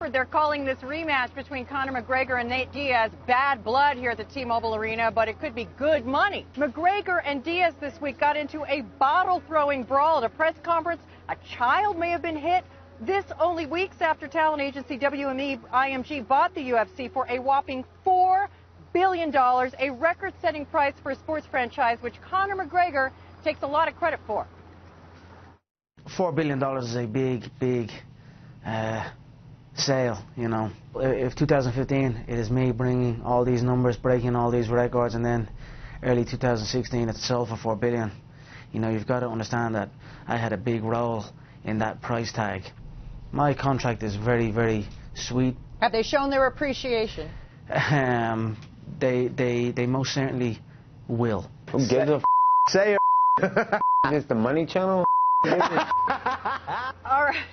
Crawford. They're calling this rematch between Conor McGregor and Nate Diaz bad blood here at the T-Mobile Arena, but it could be good money. McGregor and Diaz this week got into a bottle-throwing brawl at a press conference. A child may have been hit. This only weeks after talent agency WME-IMG bought the UFC for a whopping $4 billion, a record-setting price for a sports franchise, which Conor McGregor takes a lot of credit for. $4 billion is a big sale, you know. If 2015, it is me bringing all these numbers, breaking all these records, and then early 2016, it's sold for $4 billion. You know, you've got to understand that I had a big role in that price tag. My contract is very sweet. Have they shown their appreciation? They most certainly will. Who gives a say it? Is this the Money Channel? All right.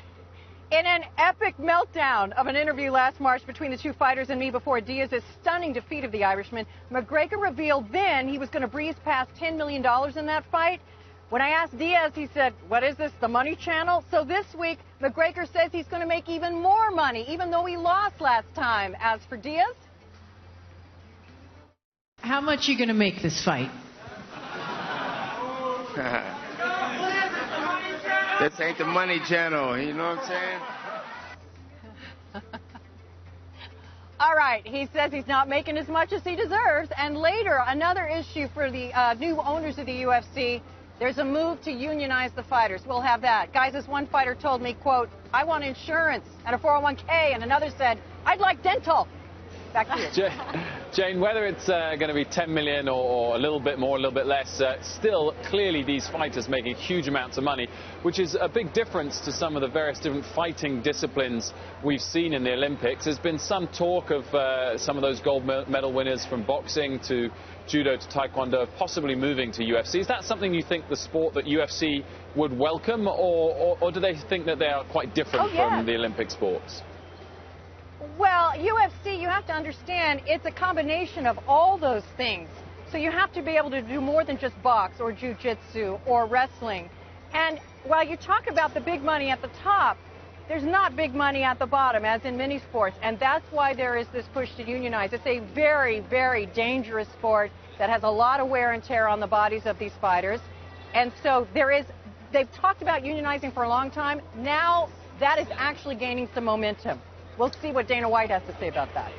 In an epic meltdown of an interview last March between the two fighters and me before Diaz's stunning defeat of the Irishman, McGregor revealed then he was going to breeze past $10 million in that fight. When I asked Diaz, he said, "What is this, the Money Channel?" So this week, McGregor says he's going to make even more money, even though he lost last time. As for Diaz? How much are you going to make this fight? This ain't the Money Channel, you know what I'm saying? All right, he says he's not making as much as he deserves. And later, another issue for the new owners of the UFC, there's a move to unionize the fighters. We'll have that. Guys, as one fighter told me, quote, "I want insurance and a 401k," and another said, "I'd like dental." Back to you. Jane, whether it's going to be 10 million or a little bit more, a little bit less, still, clearly these fighters making huge amounts of money, which is a big difference to some of the various different fighting disciplines we've seen in the Olympics. There's been some talk of some of those gold medal winners from boxing to judo to taekwondo possibly moving to UFC. Is that something you think the sport that UFC would welcome, or do they think that they are quite different from the Olympic sports? Well, UFC, you have to understand, it's a combination of all those things. So you have to be able to do more than just box or jiu-jitsu or wrestling. And while you talk about the big money at the top, there's not big money at the bottom, as in many sports. And that's why there is this push to unionize. It's a very dangerous sport that has a lot of wear and tear on the bodies of these fighters. And so they've talked about unionizing for a long time. Now that is actually gaining some momentum. We'll see what Dana White has to say about that.